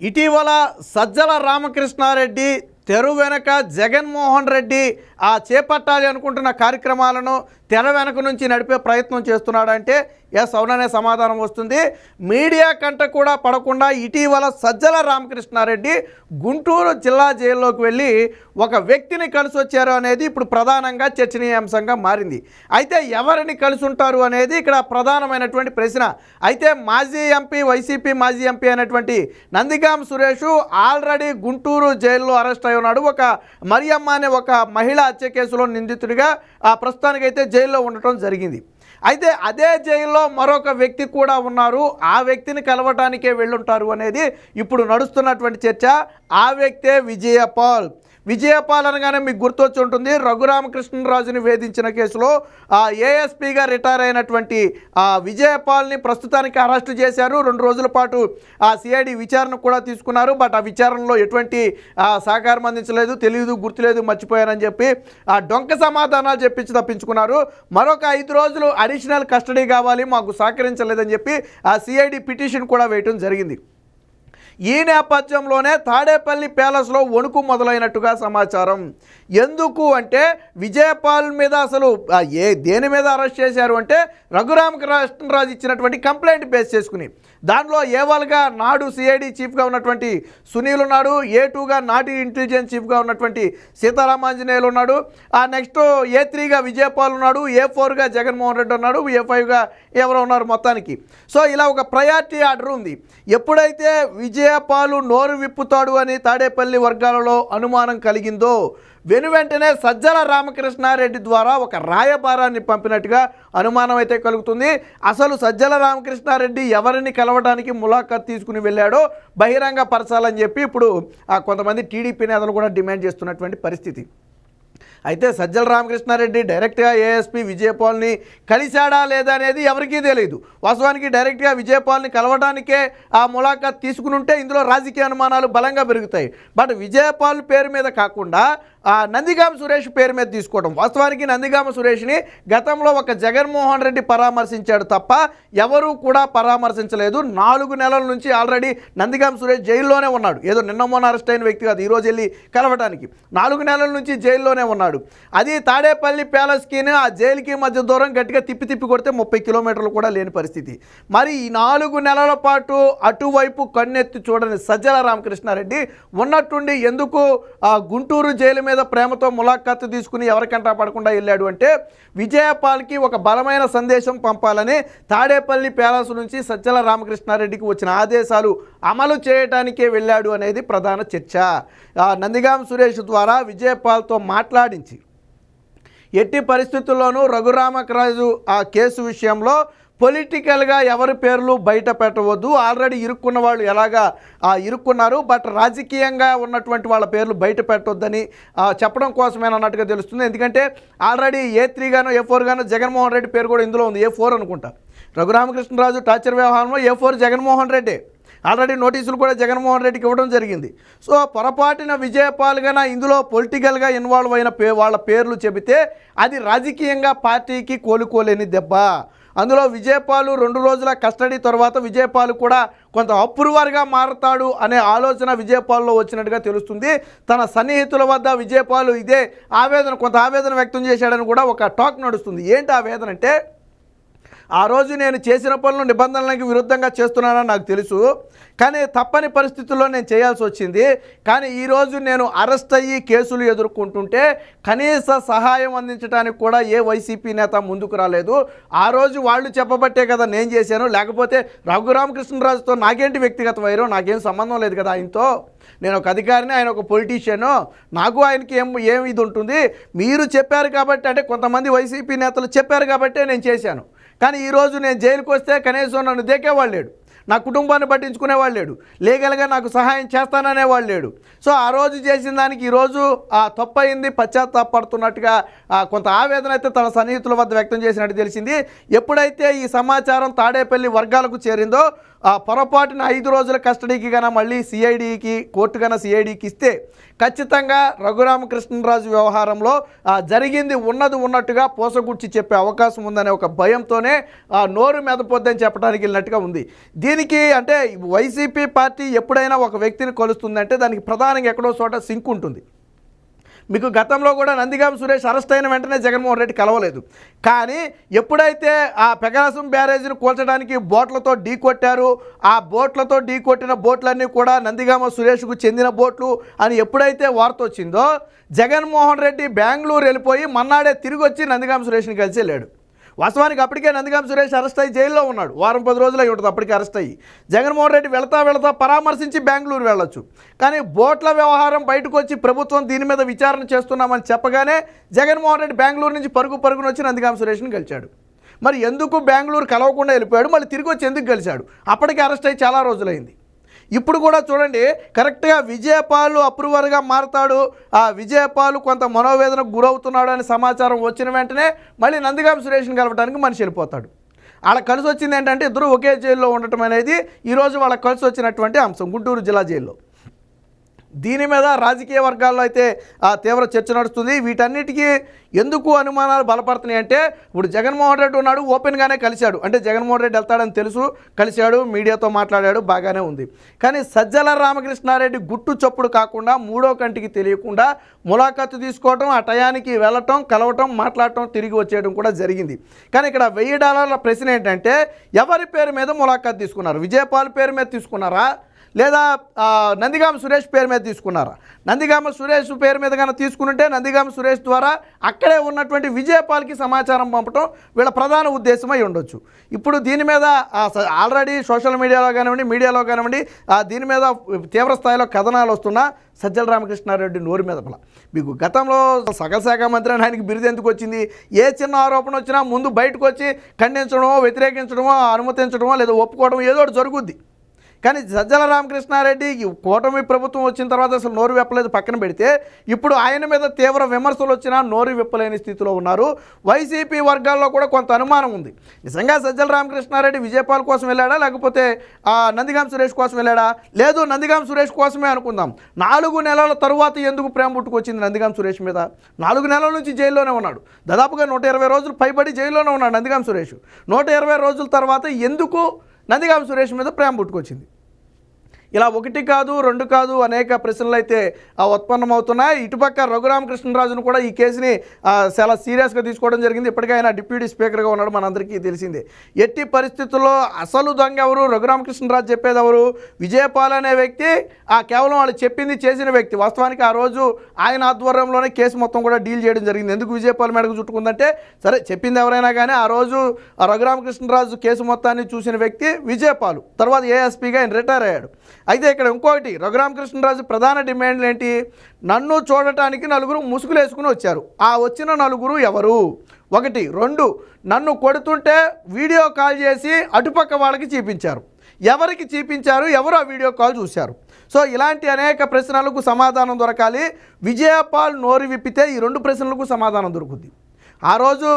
ఇటీవల సజ్జల రామకృష్ణారెడ్డి తెర వెనక జగన్మోహన్ రెడ్డి చేపట్టాలి అనుకుంటున్న కార్యక్రమాలను తెర వెనక నుంచి నడిపే ప్రయత్నం చేస్తున్నాడంటే ఎస్ అవుననే సమాధానం వస్తుంది. మీడియా కంట కూడా పడకుండా ఇటీవల సజ్జల రామకృష్ణారెడ్డి గుంటూరు జిల్లా జైల్లోకి వెళ్ళి ఒక వ్యక్తిని కలిసి వచ్చారు అనేది ఇప్పుడు ప్రధానంగా చర్చనీయాంశంగా మారింది. అయితే ఎవరిని కలిసి ఉంటారు అనేది ఇక్కడ ప్రధానమైనటువంటి ప్రశ్న. అయితే మాజీ ఎంపీ, వైసీపీ మాజీ ఎంపీ అయినటువంటి నందిగాం సురేష్ ఆల్రెడీ గుంటూరు జైల్లో అరెస్ట్ అయి ఉన్నాడు. ఒక మరియమ్మ అనే ఒక మహిళా హత్య కేసులో నిందితుడిగా ప్రస్తుతానికైతే జైల్లో ఉండటం జరిగింది. అయితే అదే జైల్లో మరొక వ్యక్తి కూడా ఉన్నారు. ఆ వ్యక్తిని కలవటానికే వెళ్ళుంటారు అనేది ఇప్పుడు నడుస్తున్నటువంటి చర్చ. ఆ వ్యక్తే విజయపాల్. విజయపాల్ అనగానే మీకు గుర్తొచ్చి ఉంటుంది, రఘురామకృష్ణరాజుని వేధించిన కేసులో ఏఎస్పీగా రిటైర్ అయినటువంటి విజయపాల్ని ప్రస్తుతానికి అరెస్టు చేశారు. 2 రోజుల పాటు సిఐడి విచారణ కూడా తీసుకున్నారు. బట్ ఆ విచారణలో ఎటువంటి సహకారం అందించలేదు, తెలియదు, గుర్తులేదు, మర్చిపోయారని చెప్పి డొంక సమాధానాలు చెప్పించి తప్పించుకున్నారు. మరొక 5 రోజులు అడిషనల్ కస్టడీ కావాలి, మాకు సహకరించలేదని చెప్పి సిఐడి పిటిషన్ కూడా వేయటం జరిగింది. ఈ నేపథ్యంలోనే తాడేపల్లి ప్యాలెస్లో వణుకు మొదలైనట్టుగా సమాచారం. ఎందుకు అంటే విజయపాల్ మీద అసలు దేని మీద అరెస్ట్ చేశారు అంటే రఘురామకృష్ణరాజు ఇచ్చినటువంటి కంప్లైంట్ బేస్ చేసుకుని, దాంట్లో ఏవల్గా నాడు సిఐడి చీఫ్గా ఉన్నటువంటి సునీల్ ఉన్నాడు, A2గా నాటి ఇంటెలిజెన్స్ చీఫ్గా ఉన్నటువంటి సీతారామాంజనేయులు ఉన్నాడు, నెక్స్ట్ A3గా విజయపాల్ ఉన్నాడు, A4గా జగన్మోహన్ రెడ్డి ఉన్నాడు, A5గా ఎవరో ఉన్నారు మొత్తానికి. సో ఇలా ఒక ప్రయారిటీ ఆర్డర్ ఉంది. ఎప్పుడైతే విజయపాలు నోరు విప్పుతాడు అని తాడేపల్లి వర్గాలలో అనుమానం కలిగిందో వెనువెంటనే సజ్జల రామకృష్ణారెడ్డి ద్వారా ఒక రాయబారాన్ని పంపినట్టుగా అనుమానం అయితే కలుగుతుంది. అసలు సజ్జల రామకృష్ణారెడ్డి ఎవరిని కలవడానికి ములాఖత్ తీసుకుని వెళ్ళాడో బహిరంగ పరచాలని చెప్పి ఇప్పుడు కొంతమంది టీడీపీ నేతలు కూడా డిమాండ్ చేస్తున్నటువంటి పరిస్థితి. అయితే సజ్జల రామకృష్ణారెడ్డి డైరెక్ట్గా ఏఎస్పీ విజయపాల్ని కలిశాడా లేదా అనేది ఎవరికీ తెలియదు. వాస్తవానికి డైరెక్ట్గా విజయపాల్ని కలవడానికే ములాఖత్ తీసుకుని ఉంటే ఇందులో రాజకీయ అనుమానాలు బలంగా పెరుగుతాయి. బట్ విజయపాల్ పేరు మీద కాకుండా నందిగామ సురేష్ పేరు మీద తీసుకోవడం. వాస్తవానికి నందిగామ సురేష్ని గతంలో ఒక జగన్మోహన్ రెడ్డి పరామర్శించాడు తప్ప ఎవరూ కూడా పరామర్శించలేదు. 4 నెలల నుంచి ఆల్రెడీ నందిగామ సురేష్ జైల్లోనే ఉన్నాడు. ఏదో నిన్న మొన్న అరెస్ట్ అయిన వ్యక్తి కాదు, ఈరోజు వెళ్ళి కలవడానికి. 4 నెలల నుంచి జైల్లోనే ఉన్నాడు. అది తాడేపల్లి ప్యాలెస్కి ఆ జైలుకి మధ్య దూరం గట్టిగా తిప్పి కొడితే 30 కిలోమీటర్లు కూడా లేని పరిస్థితి. మరి ఈ 4 నెలల పాటు అటువైపు కన్నెత్తి చూడని సజ్జల రామకృష్ణారెడ్డి ఉన్నట్టుండి ఎందుకు గుంటూరు జైలు మీద ప్రేమతో ములాఖాతు తీసుకుని ఎవరికంటా పడకుండా వెళ్ళాడు అంటే విజయపాల్కి ఒక బలమైన సందేశం పంపాలని తాడేపల్లి ప్యాలెస్ నుంచి సజ్జల రామకృష్ణారెడ్డికి వచ్చిన ఆదేశాలు అమలు చేయడానికే వెళ్ళాడు అనేది ప్రధాన చర్చ. నందిగాం సురేష్ ద్వారా విజయపాల్తో మాట్లాడించి ఎట్టి పరిస్థితుల్లోనూ రఘురామకరాజు కేసు విషయంలో పొలిటికల్గా ఎవరి పేర్లు బయట పెట్టవద్దు, ఆల్రెడీ ఇరుక్కున్న వాళ్ళు ఎలాగా ఇరుక్కున్నారు, బట్ రాజకీయంగా ఉన్నటువంటి వాళ్ళ పేర్లు బయట పెట్టొద్దని చెప్పడం కోసమేనన్నట్టుగా తెలుస్తుంది. ఎందుకంటే ఆల్రెడీ A3గానో A4గానో జగన్మోహన్ రెడ్డి పేరు కూడా ఇందులో ఉంది. A4 అనుకుంటా. రఘురామకృష్ణరాజు టార్చర్ వ్యవహారంలో A4 జగన్మోహన్ రెడ్డి. ఆల్రెడీ నోటీసులు కూడా జగన్మోహన్ రెడ్డికి ఇవ్వడం జరిగింది. సో పొరపాటున విజయపాల్గా ఇందులో పొలిటికల్గా ఇన్వాల్వ్ అయిన వాళ్ళ పేర్లు చెబితే అది రాజకీయంగా పార్టీకి కోలుకోలేని దెబ్బ. అందులో విజయపాల్ 2 రోజుల కస్టడీ తర్వాత విజయపాల్ కూడా కొంత అప్రూవర్గా మారతాడు అనే ఆలోచన విజయపాల్లో వచ్చినట్టుగా తెలుస్తుంది. తన సన్నిహితుల వద్ద విజయపాల్ ఇదే కొంత ఆవేదన వ్యక్తం చేశాడని కూడా ఒక టాక్ నడుస్తుంది. ఏంటి ఆవేదన అంటే, ఆ రోజు నేను చేసిన పనులు నిబంధనలకు విరుద్ధంగా చేస్తున్నానని నాకు తెలుసు, కానీ తప్పని పరిస్థితుల్లో నేను చేయాల్సి వచ్చింది. కానీ ఈరోజు నేను అరెస్ట్ అయ్యి కేసులు ఎదుర్కొంటుంటే కనీస సహాయం అందించడానికి కూడా ఏ వైసీపీ నేత ముందుకు రాలేదు. ఆ రోజు వాళ్ళు చెప్పబట్టే కదా నేను చేశాను, లేకపోతే రఘురామకృష్ణరాజుతో నాకేంటి వ్యక్తిగత వైరం, నాకేం సంబంధం లేదు కదా ఆయనతో. నేను ఒక అధికారిని, ఆయన ఒక పొలిటీషియను, నాకు ఆయనకి ఏం ఇది ఉంటుంది. మీరు చెప్పారు కాబట్టి, అంటే కొంతమంది వైసీపీ నేతలు చెప్పారు కాబట్టే నేను చేశాను. కానీ ఈరోజు నేను జైలుకి వస్తే కనీసం నన్ను దేకేవాళ్ళు లేడు, నా కుటుంబాన్ని పట్టించుకునేవాళ్ళు లేడు, లీగల్గా నాకు సహాయం చేస్తాననేవాళ్ళు లేడు. సో ఆ రోజు చేసిన దానికి ఈరోజు తప్పయింది, పశ్చాత్తాపడుతున్నట్టుగా కొంత ఆవేదన అయితే తన సన్నిహితుల వద్ద వ్యక్తం చేసినట్టు తెలిసింది. ఎప్పుడైతే ఈ సమాచారం తాడేపల్లి వర్గాలకు చేరిందో పొరపాటున 5 రోజుల కస్టడీకి గాన మళ్ళీ సిఐడికి కోర్టు గాన సిఐడికి ఇస్తే ఖచ్చితంగా రఘురామకృష్ణరాజు వ్యవహారంలో జరిగింది ఉన్నట్టుగా పోసగుచ్చి చెప్పే అవకాశం ఉందనే ఒక భయంతోనే నోరు మెదపొద్దని చెప్పడానికి వెళ్ళినట్టుగా ఉంది. దీనికి అంటే వైసీపీ పార్టీ ఎప్పుడైనా ఒక వ్యక్తిని కొలుస్తుందంటే దానికి ప్రధానంగా ఎక్కడో చోట సింక్ ఉంటుంది. మీకు గతంలో కూడా నందిగామ సురేష్ అరెస్ట్ అయిన వెంటనే జగన్మోహన్ రెడ్డి కలవలేదు. కానీ ఎప్పుడైతే ఆ పెగాసం బ్యారేజీని కూల్చడానికి బోట్లతో ఢీ కొట్టారు, ఆ బోట్లతో ఢీ కొట్టిన బోట్లన్నీ కూడా నందిగామ సురేష్కు చెందిన బోట్లు అని ఎప్పుడైతే వార్త వచ్చిందో జగన్మోహన్ రెడ్డి బెంగళూరు వెళ్ళిపోయి మన్నాడే తిరిగి వచ్చి నందిగామ సురేష్ని కలిసి వెళ్ళాడు. వాస్తవానికి అప్పటికే నందిగామ సురేష్ అరెస్ట్ అయ్యి జైల్లో ఉన్నాడు. వారం 10 రోజులు అయి ఉంటుంది అప్పటికే అరెస్ట్ అయ్యి. జగన్మోహన్ రెడ్డి వెళతా పరామర్శించి బెంగళూరు వెళ్ళొచ్చు. కానీ బోట్ల వ్యవహారం బయటకు వచ్చి ప్రభుత్వం దీని మీద విచారణ చేస్తున్నామని చెప్పగానే జగన్మోహన్ రెడ్డి బెంగళూరు నుంచి పరుగున వచ్చి నందిగామ సురేష్ని కలిశాడు. మరి ఎందుకు బెంగళూరు కలవకుండా వెళ్ళిపోయాడు, మళ్ళీ తిరిగి వచ్చి ఎందుకు కలిశాడు? అప్పటికే అరెస్ట్ అయ్యి చాలా రోజులైంది. ఇప్పుడు కూడా చూడండి, కరెక్ట్గా విజయపాల్ అప్రూవర్గా మారతాడు, ఆ విజయపాల్ కొంత మనోవేదనకు గురవుతున్నాడు అనే సమాచారం వచ్చిన వెంటనే మళ్ళీ నందిగామ సురేష్ని కలవడానికి మనిషి వెళ్ళిపోతాడు. వాళ్ళకి కలిసి వచ్చింది ఏంటంటే ఇద్దరు ఒకే జైల్లో ఉండటం అనేది ఈరోజు వాళ్ళకి కలిసి వచ్చినటువంటి అంశం గుంటూరు జిల్లా జైల్లో. దీని మీద రాజకీయ వర్గాల్లో అయితే తీవ్ర చర్చ నడుస్తుంది. వీటన్నిటికీ ఎందుకు అనుమానాలు బలపడుతున్నాయి అంటే ఇప్పుడు జగన్మోహన్ రెడ్డి ఉన్నాడు, ఓపెన్గానే కలిశాడు, అంటే జగన్మోహన్ రెడ్డి వెళ్తాడని తెలుసు, కలిశాడు, మీడియాతో మాట్లాడాడు, బాగానే ఉంది. కానీ సజ్జల రామకృష్ణారెడ్డి గుట్టు చప్పుడు కాకుండా మూడో కంటికి తెలియకుండా ములాఖాతు తీసుకోవటం, ఆ టయానికి వెళ్ళటం, కలవటం, మాట్లాడటం, తిరిగి వచ్చేయడం కూడా జరిగింది. కానీ ఇక్కడ $1000 ప్రశ్న ఏంటంటే ఎవరి పేరు మీద ములాఖాతు తీసుకున్నారు? విజయపాల్ పేరు మీద తీసుకున్నారా, లేదా నందిగామ సురేష్ పేరు మీద తీసుకున్నారా? నందిగామ సురేష్ పేరు మీద కనుక తీసుకుంటే నందిగామ సురేష్ ద్వారా అక్కడే ఉన్నటువంటి విజయపాల్కి సమాచారం పంపడం వీళ్ళ ప్రధాన ఉద్దేశమై ఉండొచ్చు. ఇప్పుడు దీని మీద ఆల్రెడీ సోషల్ మీడియాలో కానివ్వండి దీని మీద తీవ్ర స్థాయిలో కథనాలు వస్తున్నా సజ్జల రామకృష్ణారెడ్డి నోరు మీద మీకు గతంలో సకల శాఖ మంత్రి అని ఆయనకి బిరుదు ఎందుకు వచ్చింది? ఏ చిన్న ఆరోపణ వచ్చినా ముందు బయటకు వచ్చి ఖండించడమో, వ్యతిరేకించడమో, అనుమతించడమో లేదా ఒప్పుకోవడం ఏదో ఒకటి జరుగుద్ది. కానీ సజ్జల రామకృష్ణారెడ్డి కూటమి ప్రభుత్వం వచ్చిన తర్వాత అసలు నోరు విప్పలేదు, పక్కన పెడితే ఇప్పుడు ఆయన మీద తీవ్ర విమర్శలు వచ్చినా నోరు విప్పలేని స్థితిలో ఉన్నారు. వైసీపీ వర్గాల్లో కూడా కొంత అనుమానం ఉంది. నిజంగా సజ్జల రామకృష్ణారెడ్డి విజయపాల్ కోసం వెళ్ళాడా, లేకపోతే నందిగామ సురేష్ కోసం వెళ్ళాడా? లేదు, నందిగామ సురేష్ కోసమే అనుకుందాం. 4 నెలల తరువాత ఎందుకు ప్రేమ పుట్టుకొచ్చింది నందిగామ సురేష్ మీద? 4 నెలల నుంచి జైల్లోనే ఉన్నాడు. దాదాపుగా 120 రోజులు పైబడి జైల్లోనే ఉన్నాడు నందిగామ సురేష్. 120 రోజుల తర్వాత ఎందుకు నందిగామ సురేష్ మీద ప్రేమ పుట్టుకొచ్చింది? ఇలా 1 కాదు 2 కాదు అనేక ప్రశ్నలు అయితే ఉత్పన్నమవుతున్నాయి. ఇటుపక్క రఘురామకృష్ణరాజును కూడా ఈ కేసుని చాలా సీరియస్గా తీసుకోవడం జరిగింది. ఇప్పటికే ఆయన డిప్యూటీ స్పీకర్గా ఉన్నాడు, మనందరికీ తెలిసిందే. ఎట్టి పరిస్థితుల్లో అసలు దొంగ ఎవరు? రఘురామకృష్ణరాజు చెప్పేది ఎవరు? విజయపాల్ అనే వ్యక్తి కేవలం వాళ్ళు చెప్పింది చేసిన వ్యక్తి. వాస్తవానికి ఆ రోజు ఆయన ఆధ్వర్యంలోనే కేసు మొత్తం కూడా డీల్ చేయడం జరిగింది. ఎందుకు విజయపాల్ మేడకు చుట్టుకుందంటే సరే చెప్పింది ఎవరైనా కానీ ఆ రోజు రఘురామకృష్ణరాజు కేసు మొత్తాన్ని చూసిన వ్యక్తి విజయపాల్. తర్వాత ఏఎస్పీగా ఆయన రిటైర్ అయ్యాడు. అయితే ఇక్కడ ఇంకొకటి రఘురామకృష్ణరాజు ప్రధాన డిమాండ్లు ఏంటి? నన్ను చూడటానికి 4 ముసుగులు వేసుకుని వచ్చారు. ఆ వచ్చిన 4 ఎవరు? 1, 2 నన్ను కొడుతుంటే వీడియో కాల్ చేసి అటుపక్క వాళ్ళకి చూపించారు. ఎవరికి చూపించారు? ఎవరు ఆ వీడియో కాల్ చూశారు? సో ఇలాంటి అనేక ప్రశ్నలకు సమాధానం దొరకాలి. విజయపాల్ నోరు విప్పితే ఈ 2 ప్రశ్నలకు సమాధానం దొరుకుతుంది. ఆ రోజు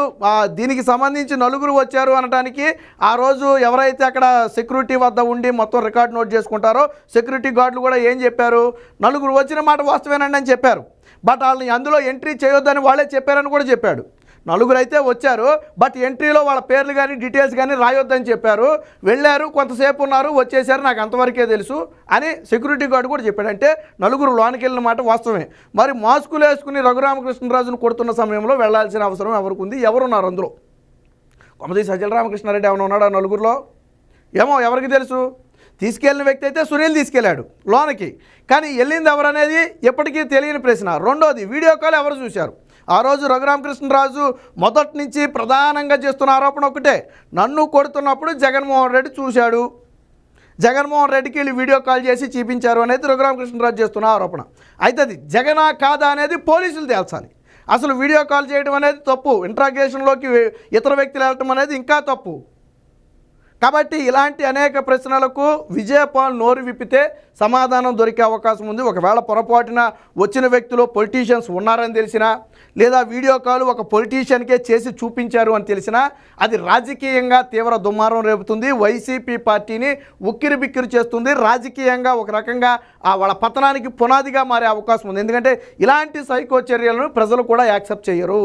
దీనికి సంబంధించి 4 వచ్చారు అనడానికి ఆ రోజు ఎవరైతే అక్కడ సెక్యూరిటీ వద్ద ఉండి మొత్తం రికార్డ్ నోట్ చేసుకుంటారో సెక్యూరిటీ గార్డులు కూడా ఏం చెప్పారు? 4 వచ్చిన మాట వాస్తవేనండి అని చెప్పారు. బట్ వాళ్ళని అందులో ఎంట్రీ చేయొద్దని వాళ్ళే చెప్పారని కూడా చెప్పాడు. 4 అయితే వచ్చారు, బట్ ఎంట్రీలో వాళ్ళ పేర్లు కానీ డీటెయిల్స్ కానీ రాయొద్దని చెప్పారు. వెళ్ళారు, కొంతసేపు ఉన్నారు, వచ్చేసారు, నాకు అంతవరకే తెలుసు అని సెక్యూరిటీ గార్డు కూడా చెప్పాడు. అంటే 4 లోనికి వెళ్ళిన మాట వాస్తవమే. మరి మాస్కులు వేసుకుని రఘురామకృష్ణరాజును కొడుతున్న సమయంలో వెళ్లాల్సిన అవసరం ఎవరికి ఉంది? ఎవరున్నారు అందులో? కొమ్మది సజ్జల రామకృష్ణారెడ్డి ఏమైనా ఉన్నాడు ఆ 4లో? ఏమో ఎవరికి తెలుసు. తీసుకెళ్ళిన వ్యక్తి అయితే సునీల్ తీసుకెళ్ళాడు లోనికి, కానీ వెళ్ళింది ఎవరనేది ఎప్పటికీ తెలియని ప్రశ్న. రెండోది, వీడియో కాల్ ఎవరు చూశారు? ఆ రోజు రఘురామకృష్ణరాజు మొదటి నుంచి ప్రధానంగా చేస్తున్న ఆరోపణ ఒకటే, నన్ను కొడుతున్నప్పుడు జగన్మోహన్ రెడ్డి చూశాడు, జగన్మోహన్ రెడ్డికి వీళ్ళు వీడియో కాల్ చేసి చూపించారు అనేది రఘురామకృష్ణరాజు చేస్తున్న ఆరోపణ. అయితే అది జగనా కాదా అనేది పోలీసులు తేల్చాలి. అసలు వీడియో కాల్ చేయడం అనేది తప్పు, ఇంట్రాగేషన్లోకి ఇతర వ్యక్తులు వెళ్ళటం అనేది ఇంకా తప్పు. కాబట్టి ఇలాంటి అనేక ప్రశ్నలకు విజయపాల్ నోరు విప్పితే సమాధానం దొరికే అవకాశం ఉంది. ఒకవేళ పొరపాటున వచ్చిన వ్యక్తులు పొలిటీషియన్స్ ఉన్నారని తెలిసినా, లేదా వీడియో కాల్ ఒక పొలిటీషియన్కే చేసి చూపించారు అని తెలిసినా అది రాజకీయంగా తీవ్ర దుమారం రేపుతుంది. వైసీపీ పార్టీని ఉక్కిరి బిక్కిరి చేస్తుంది. రాజకీయంగా ఒక రకంగా వాళ్ళ పతనానికి పునాదిగా మారే అవకాశం ఉంది. ఎందుకంటే ఇలాంటి సైకో చర్యలను ప్రజలు కూడా యాక్సెప్ట్ చేయరు.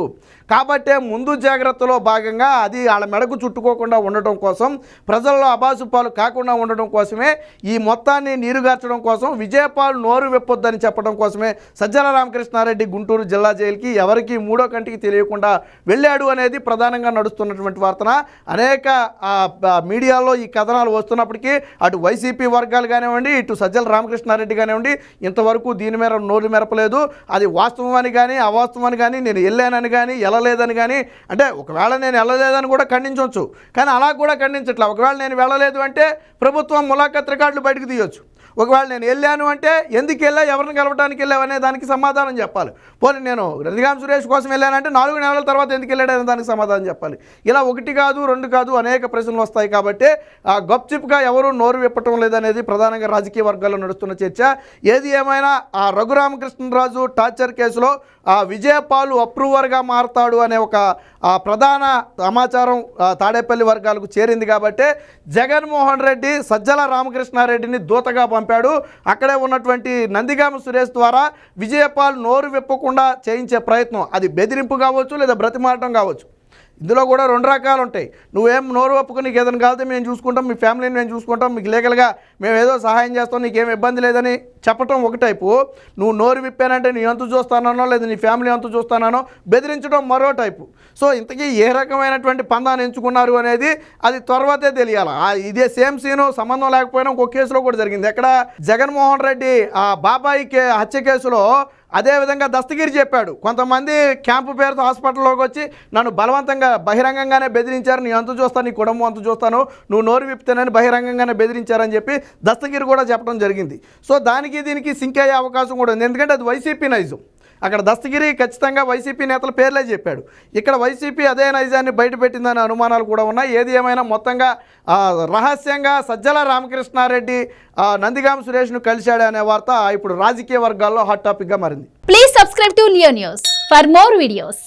కాబట్టే ముందు జాగ్రత్తలో భాగంగా అది వాళ్ళ మెడకు చుట్టుకోకుండా ఉండటం కోసం, ప్రజల్లో అబాసుపాలు కాకుండా ఉండటం కోసమే, ఈ మొత్తాన్ని నీరుగార్చడం కోసం, విజయపాల్ నోరు వెప్పొద్దని చెప్పడం కోసమే సజ్జల రామకృష్ణారెడ్డి గుంటూరు జిల్లా జైలుకి ఎవరికి మూడో కంటికి తెలియకుండా వెళ్ళాడు అనేది ప్రధానంగా నడుస్తున్నటువంటి వార్తన. అనేక మీడియాలో ఈ కథనాలు వస్తున్నప్పటికీ అటు వైసీపీ వర్గాలు కానివ్వండి, ఇటు సజ్జల రామకృష్ణారెడ్డి కానివ్వండి, ఇంతవరకు దీని మీద నోరు మెరపలేదు. అది వాస్తవమని కానీ అవాస్తవమని కానీ, నేను వెళ్ళానని కానీ వెళ్ళలేదని కానీ, అంటే ఒకవేళ నేను వెళ్ళలేదని కూడా ఖండించవచ్చు, కానీ అలా కూడా ఖండించట్లా. ఒకవేళ నేను వెళ్ళలేదు అంటే ప్రభుత్వం ములాఖత్ రికార్డులు బయటకు తీయొచ్చు. ఒకవేళ నేను వెళ్ళాను అంటే ఎందుకు వెళ్ళా, ఎవరిని కలవడానికి వెళ్ళావు అనే దానికి సమాధానం చెప్పాలి. పోనీ నేను నందిగామ సురేష్ కోసం వెళ్ళానంటే 4 నెలల తర్వాత ఎందుకు వెళ్ళాడు అనే దానికి సమాధానం చెప్పాలి. ఇలా 1 కాదు 2 కాదు అనేక ప్రశ్నలు వస్తాయి. కాబట్టి గప్చిప్గా ఎవరు నోరు విప్పటం లేదనేది ప్రధానంగా రాజకీయ వర్గాల్లో నడుస్తున్న చర్చ. ఏది ఏమైనా రఘురామకృష్ణరాజు టార్చర్ కేసులో విజయపాల్ అప్రూవర్గా మారతాడు అనే ఒక ప్రధాన సమాచారం తాడేపల్లి వర్గాలకు చేరింది. కాబట్టి జగన్మోహన్ రెడ్డి సజ్జల రామకృష్ణారెడ్డిని దూతగా పంపాడు. అక్కడే ఉన్నటువంటి నందిగామ సురేష్ ద్వారా విజయపాల్ నోరు విప్పకుండా చేయించే ప్రయత్నం, అది బెదిరింపు కావచ్చు లేదా బ్రతిమాలటం కావచ్చు. ఇందులో కూడా 2 రకాలు ఉంటాయి. నువ్వేం నోరు ఒప్పుకుని నీకు ఏదైనా కాదు మేము చూసుకుంటాం, మీ ఫ్యామిలీని మేము చూసుకుంటాం, మీకు లీగల్గా మేము ఏదో సహాయం చేస్తాం, నీకేం ఇబ్బంది లేదని చెప్పటం ఒక టైపు. నువ్వు నోరు విప్పానంటే నీ అంతు చూస్తానో లేదా నీ ఫ్యామిలీ అంతు చూస్తానో బెదిరించడం మరో టైపు. సో ఇంతకీ ఏ రకమైనటువంటి పందాన్ని ఎంచుకున్నారు అనేది అది తర్వాతే తెలియాలి. ఇదే సేమ్ సీను సంబంధం లేకపోయినా ఇంకో కేసులో కూడా జరిగింది. ఎక్కడ జగన్మోహన్ రెడ్డి బాబాయి హత్య కేసులో అదేవిధంగా దస్తగిరి చెప్పాడు, కొంతమంది క్యాంపు పేరుతో హాస్పిటల్లోకి వచ్చి నన్ను బలవంతంగా బహిరంగంగానే బెదిరించారు, నీ అంతు చూస్తాను, నీ కుటుంబం అంతు చూస్తాను, నువ్వు నోరు విప్తేనని బహిరంగంగానే బెదిరించారని చెప్పి దస్తగిరి కూడా చెప్పడం జరిగింది. సో దానికి దీనికి సింక్ అయ్యే అవకాశం కూడా ఉంది. ఎందుకంటే అది వైసీపీ నైజం. అక్కడ దస్తగిరి ఖచ్చితంగా వైసీపీ నేతల పేర్లే చెప్పాడు, ఇక్కడ వైసీపీ అదే నైజాన్ని బయటపెట్టిందనే అనుమానాలు కూడా ఉన్నాయి. ఏది ఏమైనా మొత్తంగా రహస్యంగా సజ్జల రామకృష్ణారెడ్డి నందిగామ సురేష్ను కలిశాడు అనే వార్త ఇప్పుడు రాజకీయ వర్గాల్లో హాట్ టాపిక్గా మారింది. Please subscribe to Leo news for more videos.